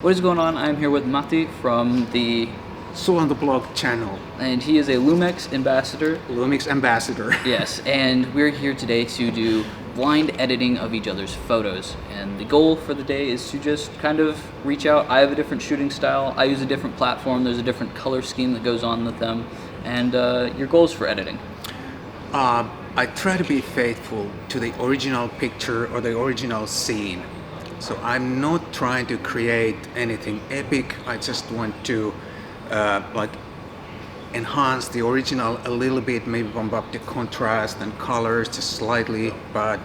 What is going on? I'm here with Matti from the Sulantoblog channel. and he is a Lumix ambassador. Lumix ambassador. Yes, and we're here today to do blind editing of each other's photos. And the goal for the day is to just kind of reach out. I have a different shooting style. I use a different platform. There's a different color scheme that goes on with them. And your goals for editing? I try to be faithful to the original picture or the original scene. So I'm not trying to create anything epic. I just want to enhance the original a little bit, maybe bump up the contrast and colors just slightly. But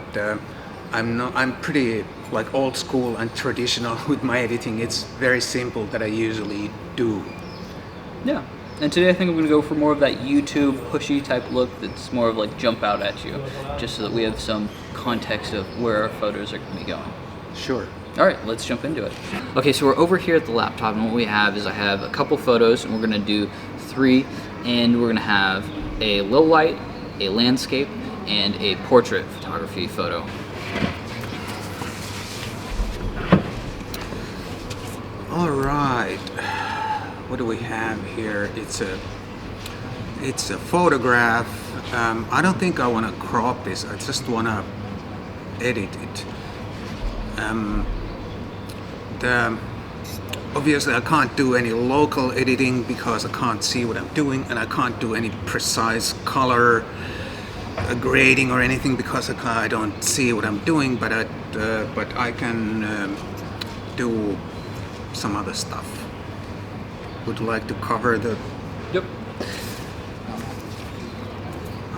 I'm pretty old school and traditional with my editing. It's very simple that I usually do. Yeah. And today I think I'm going to go for more of that YouTube pushy type look that's more of jump out at you, just so that we have some context of where our photos are going to be going. Sure. All right, let's jump into it. Okay, so we're over here at the laptop, and what we have is I have a couple photos, and we're going to do 3, and we're going to have a low light, a landscape, and a portrait photography photo. All right. What do we have here? It's a photograph. I don't think I want to crop this. I just want to edit it. Obviously I can't do any local editing because I can't see what I'm doing, and I can't do any precise color grading or anything because I don't see what I'm doing. But I can do some other stuff. Would like to cover the... Yep.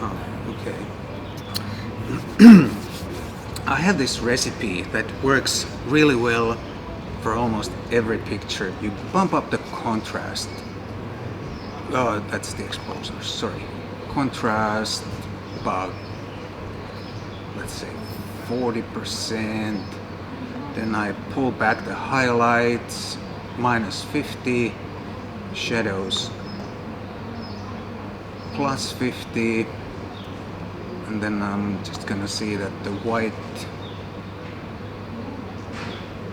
Oh, okay. I have this recipe that works really well for almost every picture. You bump up the contrast. Oh, that's the exposure, sorry. Contrast about, let's say, 40%. Then I pull back the highlights, minus 50. Shadows plus 50, and then I'm just gonna see that the white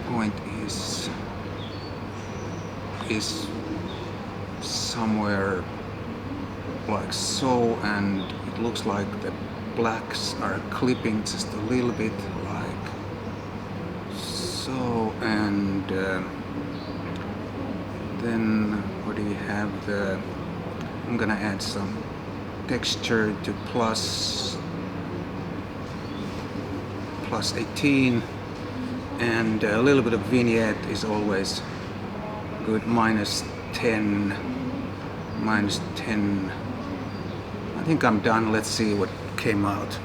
point is somewhere like so, and it looks like the blacks are clipping just a little bit like so, and then what do you have? I'm gonna add some texture to plus 18, and a little bit of vignette is always good. Minus 10. I think I'm done. Let's see what came out.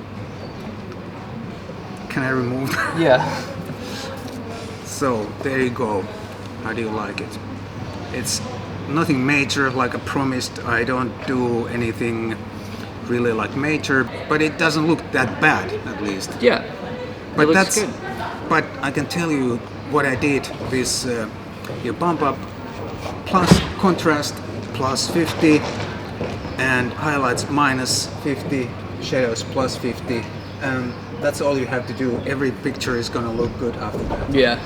Can I remove that? Yeah. So there you go. How do you like it? It's nothing major, like I promised. I don't do anything really major, but it doesn't look that bad, at least. Yeah. But it looks that's good. But I can tell you what I did. This you bump up plus contrast plus 50, and highlights minus 50, shadows plus 50, and that's all you have to do. Every picture is gonna look good after that. Yeah.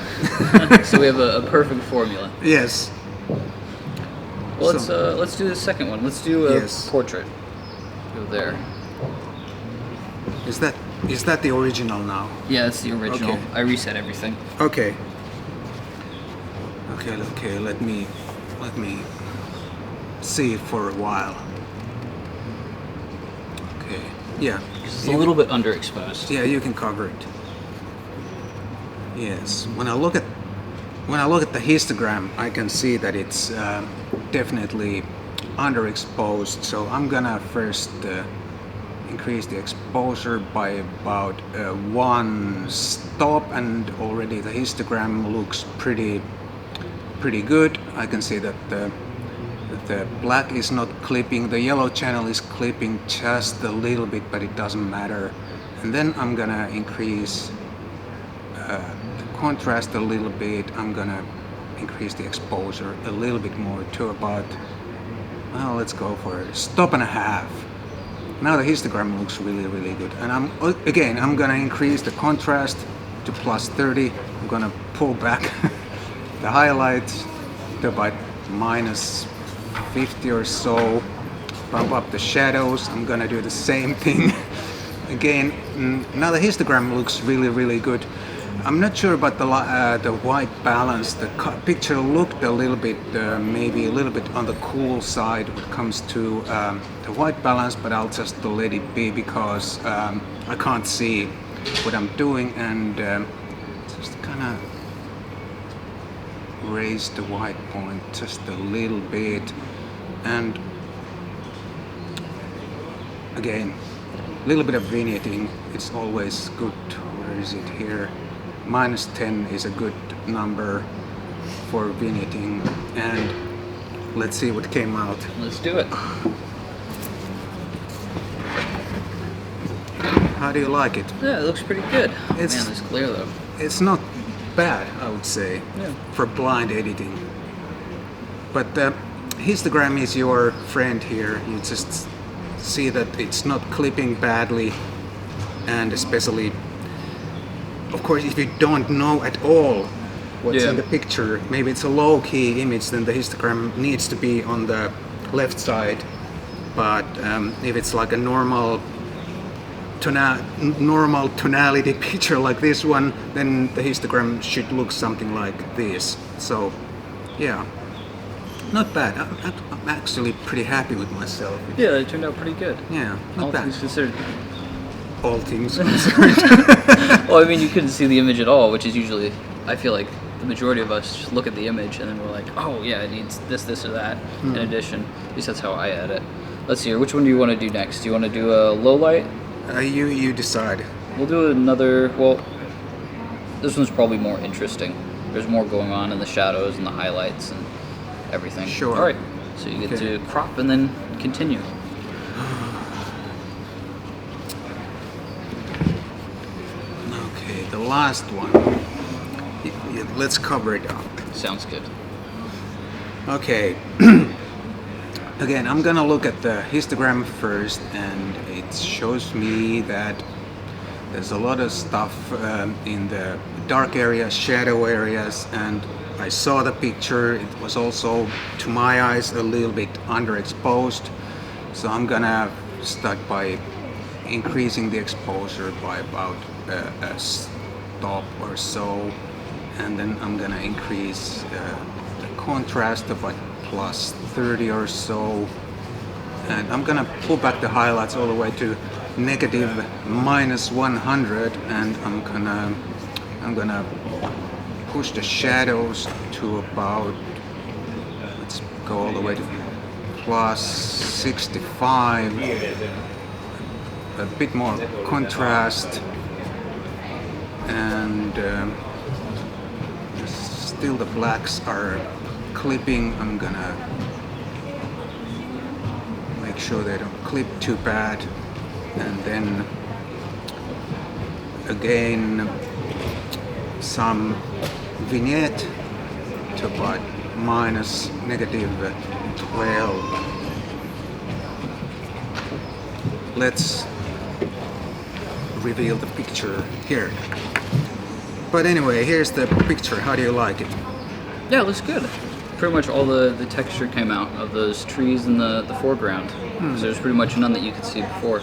So we have a perfect formula. Yes. Well, let's do the second one. Let's do a portrait. Go there. Is that the original now? Yeah, that's the original. Okay. I reset everything. Okay. Let me see it for a while. Okay. Yeah. It's a little bit underexposed. Yeah, you can cover it. Yes. When I look at the histogram, I can see that it's definitely underexposed. So I'm gonna first increase the exposure by about 1 stop, and already the histogram looks pretty good. I can see that the black is not clipping. The yellow channel is clipping just a little bit, but it doesn't matter. And then I'm gonna increase the contrast a little bit. I'm gonna increase the exposure a little bit more to about, well, let's go for a stop and a half. Now the histogram looks really good. And I'm gonna increase the contrast to plus 30. I'm gonna pull back the highlights to about -50 or so. Bump up the shadows. I'm gonna do the same thing again. Now the histogram looks really good. I'm not sure about the white balance. The picture looked a little bit, maybe a little bit on the cool side when it comes to the white balance, but I'll just let it be because I can't see what I'm doing, and just kind of raise the white point just a little bit, and again, a little bit of vignetting. It's always good. Where is it here? -10 is a good number for vignetting, and let's see what came out. Let's do it. How do you like it? Yeah, it looks pretty good. It's- Man, it's clear though. It's not bad, I would say, Yeah. for blind editing. But histogram is your friend here. You just see that it's not clipping badly, and especially, of course, if you don't know at all what's Yeah. in the picture, maybe it's a low-key image, then the histogram needs to be on the left side. But if it's like a normal tonality picture like this one, then the histogram should look something like this. So yeah, not bad. I'm actually pretty happy with myself. Yeah, it turned out pretty good. Yeah, not All bad. things considered. All things considered. Well, I mean, you couldn't see the image at all, which is usually, I feel like the majority of us just look at the image and then we're like, oh yeah, it needs this, or that in addition. At least that's how I edit. Let's see here, which one do you want to do next? Do you want to do a low light? You decide. We'll do another, well, this one's probably more interesting. There's more going on in the shadows and the highlights and everything. Sure. All right, so you get Okay. to crop and then continue. Okay, the last one. Let's cover it up. Sounds good. Okay. Again, I'm gonna look at the histogram first, and it shows me that there's a lot of stuff in the dark areas, shadow areas, and I saw the picture. It was also, to my eyes, a little bit underexposed. So I'm gonna start by increasing the exposure by about a stop or so, and then I'm gonna increase the contrast about +30 or so, and I'm gonna pull back the highlights all the way to -100, and I'm gonna push the shadows to about, let's go all the way to +65, a bit more contrast, and still the blacks are clipping. I'm gonna make sure they don't clip too bad, and then again some vignette to about -12. Let's reveal the picture here. But anyway, here's the picture. How do you like it? Yeah, it looks good. Pretty much all the texture came out of those trees in the foreground. So there's pretty much none that you could see before.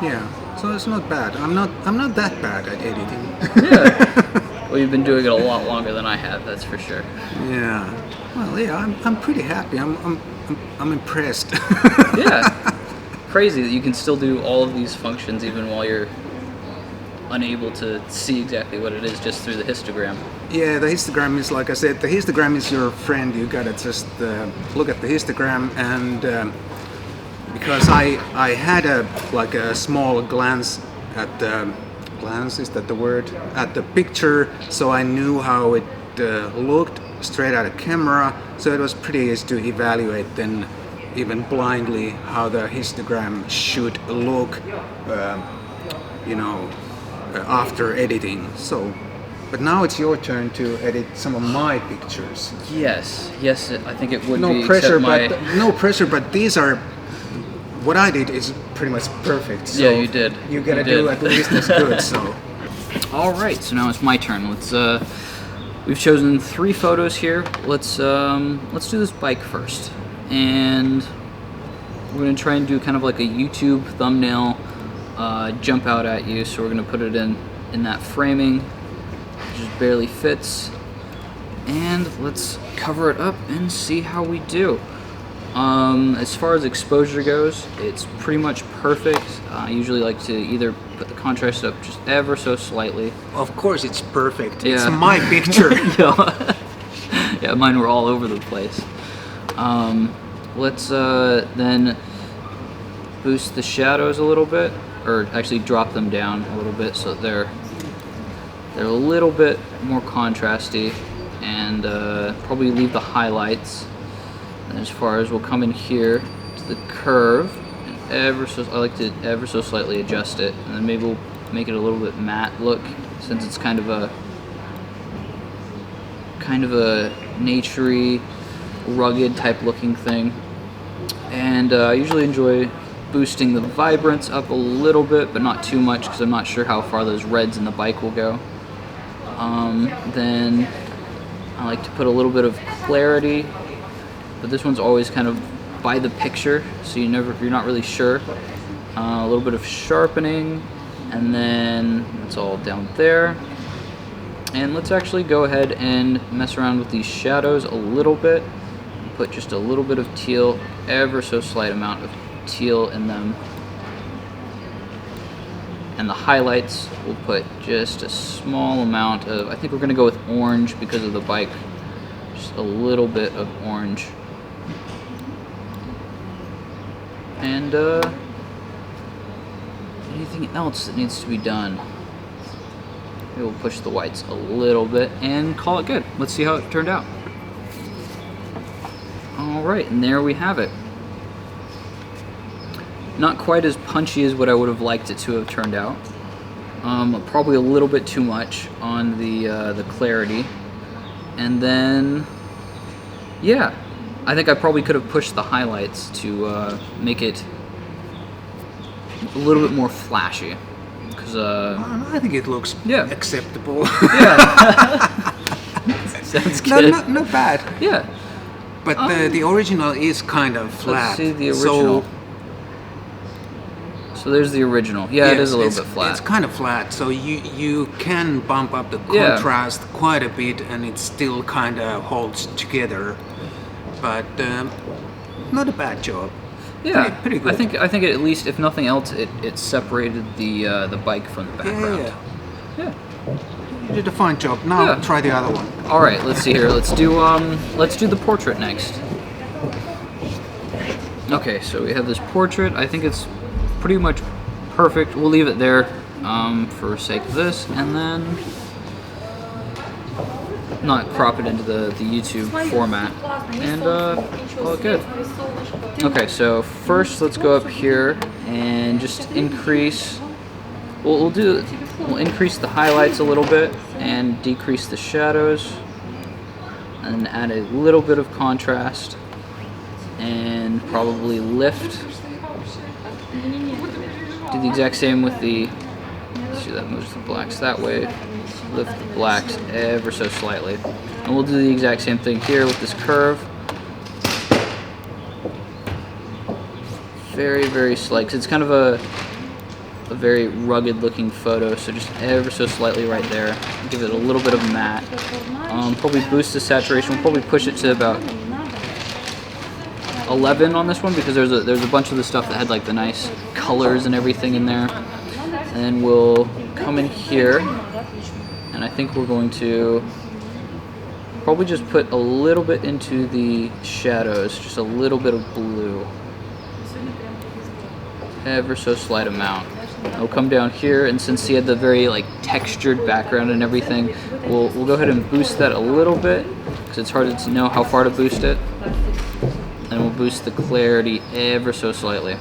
Yeah, so it's not bad. I'm not that bad at editing. Yeah. Well, you've been doing it a lot longer than I have, that's for sure. Yeah. Well, yeah, I'm pretty happy. I'm impressed. Yeah. Crazy that you can still do all of these functions even while you're unable to see exactly what it is just through the histogram. Yeah, the histogram is, like I said, the histogram is your friend. You gotta just look at the histogram, and because I had a small glance at the is that the word, at the picture, so I knew how it looked straight out of camera, so it was pretty easy to evaluate then, even blindly, how the histogram should look, after editing. So, but now it's your turn to edit some of my pictures. Yes, I think it would be. No pressure, except but no pressure. But these are, what I did is pretty much perfect. So Yeah, you did. You gotta You do did. at least as good. So, All right, so now it's my turn. Let's We've chosen 3 photos here. Let's do this bike first, and we're gonna try and do kind of like a YouTube thumbnail jump out at you. So we're gonna put it in that framing, it just barely fits, and let's cover it up and see how we do. As far as exposure goes, it's pretty much perfect. I usually like to either put the contrast up just ever so slightly. Of course it's perfect. Yeah. It's my picture. Yeah, mine were all over the place. Let's then boost the shadows a little bit, or actually drop them down a little bit so they're a little bit more contrasty, and probably leave the highlights. And as far as we'll come in here to the curve, and I like to ever so slightly adjust it, and then maybe we'll make it a little bit matte look, since it's kind of a naturey, rugged type looking thing. And I usually enjoy boosting the vibrance up a little bit, but not too much, because I'm not sure how far those reds in the bike will go. Then I like to put a little bit of clarity, but this one's always kind of by the picture, so you're not really sure. A little bit of sharpening, and then it's all down there. And let's actually go ahead and mess around with these shadows a little bit. Put just a little bit of teal, ever so slight amount of teal in them. And the highlights, we'll put just a small amount of, I think we're gonna go with orange because of the bike. Just a little bit of orange. And anything else that needs to be done? Maybe we'll push the whites a little bit and call it good. Let's see how it turned out. All right, and there we have it. Not quite as punchy as what I would have liked it to have turned out. Probably a little bit too much on the clarity. And then, yeah, I think I probably could have pushed the highlights to make it a little bit more flashy. Because I think it looks acceptable. Yeah. Sounds good. Not bad. Yeah. But the original is kind of flat. Let's see the original. So there's the original. Yeah, it is a little bit flat. It's kind of flat, so you can bump up the contrast quite a bit, and it still kind of holds together. But not a bad job. Yeah, pretty good. I think at least, if nothing else, it separated the bike from the background. Yeah. You did a fine job. Now try the other one. All right, let's see here. Let's do the portrait next. Okay, so we have this portrait. I think it's pretty much perfect. We'll leave it there for sake of this, and then not crop it into the YouTube format, and call it good. Okay, so first let's go up here and just increase. We'll increase the highlights a little bit and decrease the shadows, and add a little bit of contrast, and probably lift. Do the exact same with the. See, that moves the blacks that way. Lift the blacks ever so slightly, and we'll do the exact same thing here with this curve. Very, very slight, because it's kind of a very rugged looking photo, so just ever so slightly right there. Give it a little bit of matte. Probably boost the saturation. We'll probably push it to about 11 on this one, because there's a bunch of the stuff that had like the nice colors and everything in there. And then we'll come in here, and I think we're going to probably just put a little bit into the shadows, just a little bit of blue. Ever so slight amount. I'll come down here, and since he had the very like textured background and everything, we'll go ahead and boost that a little bit, because it's hard to know how far to boost it. And we'll boost the clarity ever so slightly.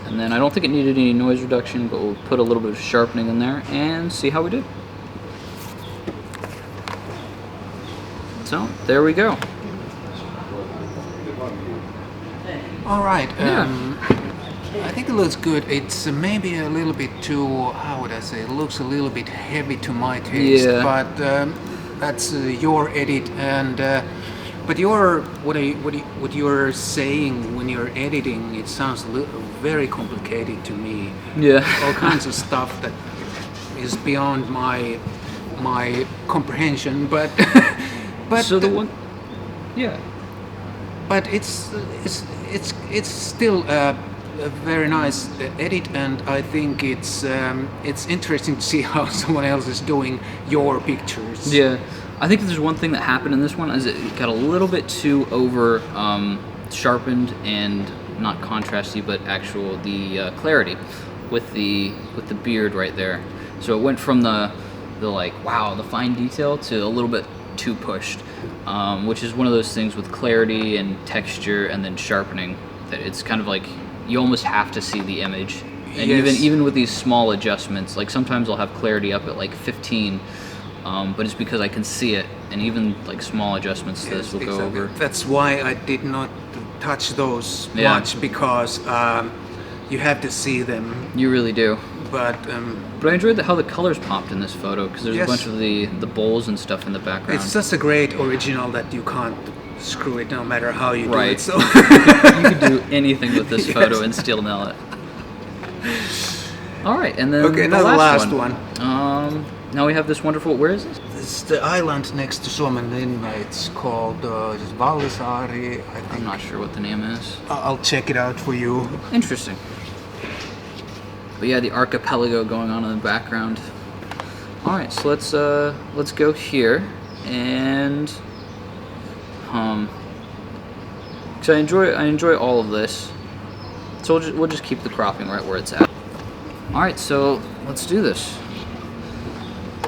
And then I don't think it needed any noise reduction, but we'll put a little bit of sharpening in there and see how we did. So there we go. All right. I think it looks good. It's maybe a little bit too, how would I say, it looks a little bit heavy to my taste. Yeah. But that's your edit, and but what you're saying when you're editing, it sounds very complicated to me. Yeah. All kinds of stuff that is beyond my comprehension, but but So the one, yeah. but it's still a very nice edit, and I think it's interesting to see how someone else is doing your pictures. Yeah, I think if there's one thing that happened in this one is it got a little bit too over sharpened and not contrasty, but actual the clarity with the beard right there. So it went from the like wow, the fine detail to a little bit too pushed, which is one of those things with clarity and texture and then sharpening that it's kind of like you almost have to see the image. And Yes. even with these small adjustments, like sometimes I'll have clarity up at like 15. But it's because I can see it, and even like small adjustments to this will go Exactly. over. That's why I did not touch those Yeah. much, because you have to see them. You really do. But But I enjoyed how the colors popped in this photo because there's Yes. a bunch of the bowls and stuff in the background. it's just a great original that you can't screw it no matter how you do Right. it. So You could do anything with this photo and still nail it. All right, and then okay, now the last one. Now we have this wonderful. Where is this? It's the island next to Suomenlinna. It's called just Vallisaari, I think. I'm not sure what the name is. I'll check it out for you. Interesting. But yeah, the archipelago going on in the background. All right, so let's go here and because I enjoy all of this, so we'll just keep the cropping right where it's at. All right, so let's do this.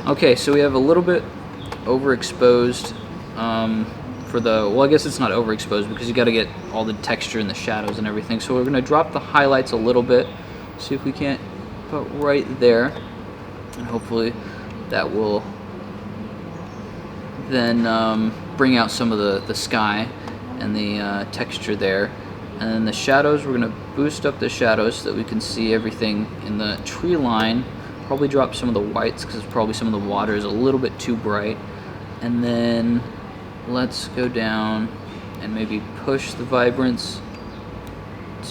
Okay, so we have a little bit overexposed for the, well, I guess it's not overexposed because you got to get all the texture and the shadows and everything. So we're going to drop the highlights a little bit, see if we can't put right there, and hopefully that will then bring out some of the sky and the texture there. And then the shadows, we're going to boost up the shadows so that we can see everything in the tree line. Probably drop some of the whites because probably some of the water is a little bit too bright. And then let's go down and maybe push the vibrance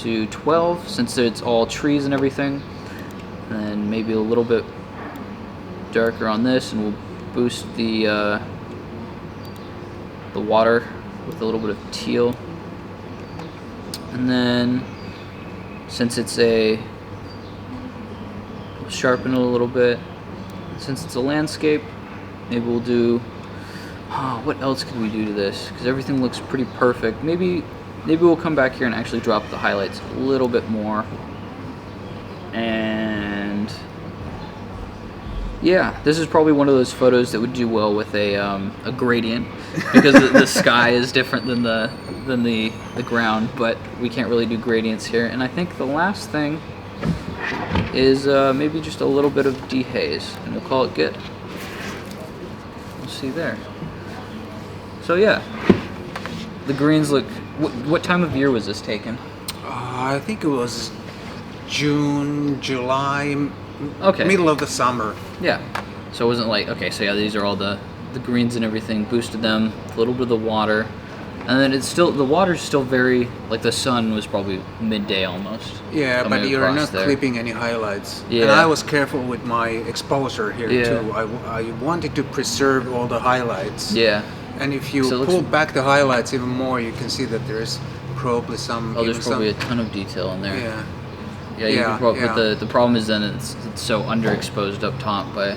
to 12 since it's all trees and everything. And then maybe a little bit darker on this, and we'll boost the water with a little bit of teal. And then since it's we'll sharpen it a little bit. Since it's a landscape, maybe we'll do, what else can we do to this? Because everything looks pretty perfect. Maybe we'll come back here and actually drop the highlights a little bit more. And yeah, this is probably one of those photos that would do well with a gradient because the sky is different than the ground, but we can't really do gradients here. And I think the last thing is maybe just a little bit of dehaze, and we'll call it good. We'll see there. So yeah, the greens look. What time of year was this taken? I think it was June, July, Okay. middle of the summer. Yeah. So it wasn't like, okay, so yeah, these are all the greens and everything, boosted them, a little bit of the water. And then it's still, the water's still very, like the sun was probably midday almost. Yeah, coming but you're across not there. clipping any highlights. Yeah. And I was careful with my exposure here Yeah. too. I wanted to preserve all the highlights. Yeah. And if you So it looks- pull back the highlights even more, you can see that there's probably some. Oh, there's even probably some, a ton of detail in there. Yeah. Yeah, you Yeah, could probably, yeah. but the problem is then it's so underexposed up top by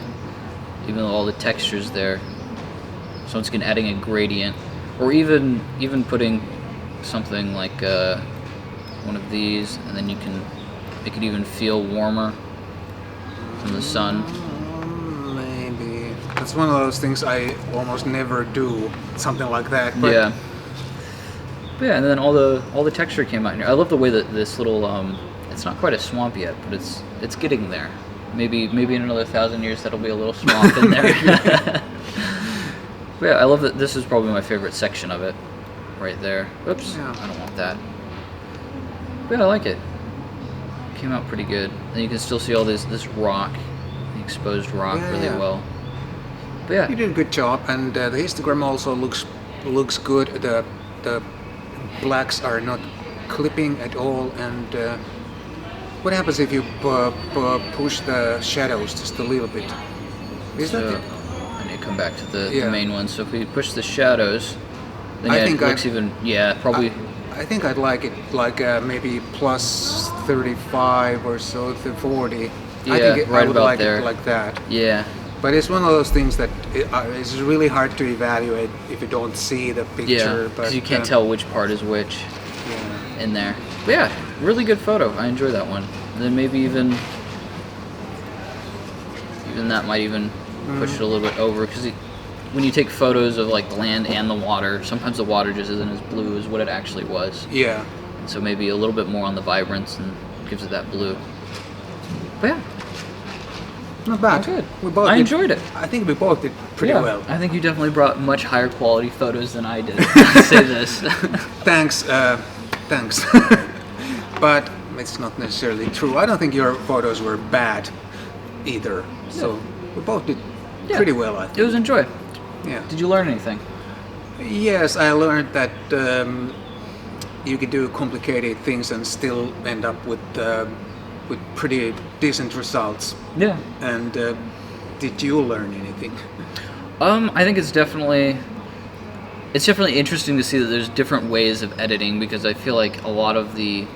even though all the textures there. So it's adding a gradient, or even putting something like one of these, and then it could even feel warmer from the sun. Maybe that's one of those things I almost never do. Something like that. But Yeah. But yeah, and then all the texture came out in here. I love the way that this little it's not quite a swamp yet, but it's getting there. Maybe in another 1,000 years that'll be a little swamp in there. But yeah, I love that. This is probably my favorite section of it, right there. Oops, Yeah. I don't want that. But yeah, I like it. Came out pretty good. And you can still see all this rock, the exposed rock, Yeah, really yeah. well. But yeah. You did a good job, and the histogram also looks good. The blacks are not clipping at all, and what happens if you push the shadows just a little bit? Is that it? I need to come back to the main one. So if we push the shadows, then it looks even probably. I think I'd like it like maybe plus 35 or so to 40. Yeah, I think right I would about like there. it like that. Yeah. But it's one of those things that it's really hard to evaluate if you don't see the picture. Yeah, but because you can't tell which part is which in there. But yeah, really good photo. I enjoy that one. And then maybe even that might even push it a little bit over, because when you take photos of like the land and the water, sometimes the water just isn't as blue as what it actually was. Yeah. And so maybe a little bit more on the vibrance and gives it that blue. But yeah. Not bad. Good. I enjoyed it. I think we both did pretty well. I think you definitely brought much higher quality photos than I did. I'll say this. Thanks. Thanks. But it's not necessarily true. I don't think your photos were bad either. So we both did pretty well, I think. It was enjoy. Yeah. Did you learn anything? Yes, I learned that you can do complicated things and still end up with pretty decent results. Yeah. And did you learn anything? I think it's definitely interesting to see that there's different ways of editing, because I feel like a lot of the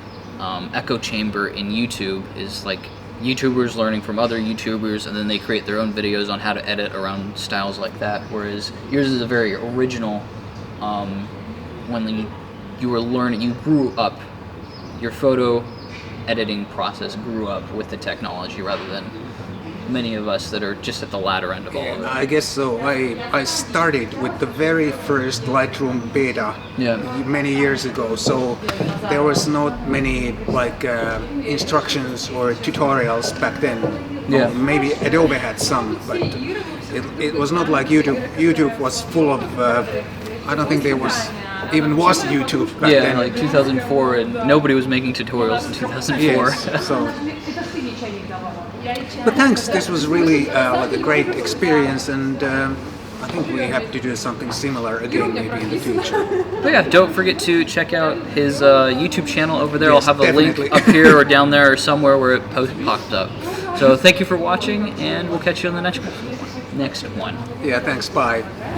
echo chamber in YouTube is like YouTubers learning from other YouTubers, and then they create their own videos on how to edit around styles like that, whereas yours is a very original, when you were learning, you grew up, your photo editing process grew up with the technology rather than many of us that are just at the latter end of all of it. I guess so. I started with the very first Lightroom beta many years ago, so there was not many like instructions or tutorials back then. Yeah. Or maybe Adobe had some, but it was not like YouTube. YouTube was full of. I don't think there was YouTube back then. Yeah, like 2004, and nobody was making tutorials in 2004. Yes, so. But thanks, this was really like a great experience, and I think we have to do something similar again maybe in the future. But yeah, don't forget to check out his YouTube channel over there. Yes, I'll have a link up here or down there or somewhere where it popped up. So thank you for watching, and we'll catch you on the next one. Yeah, thanks, bye.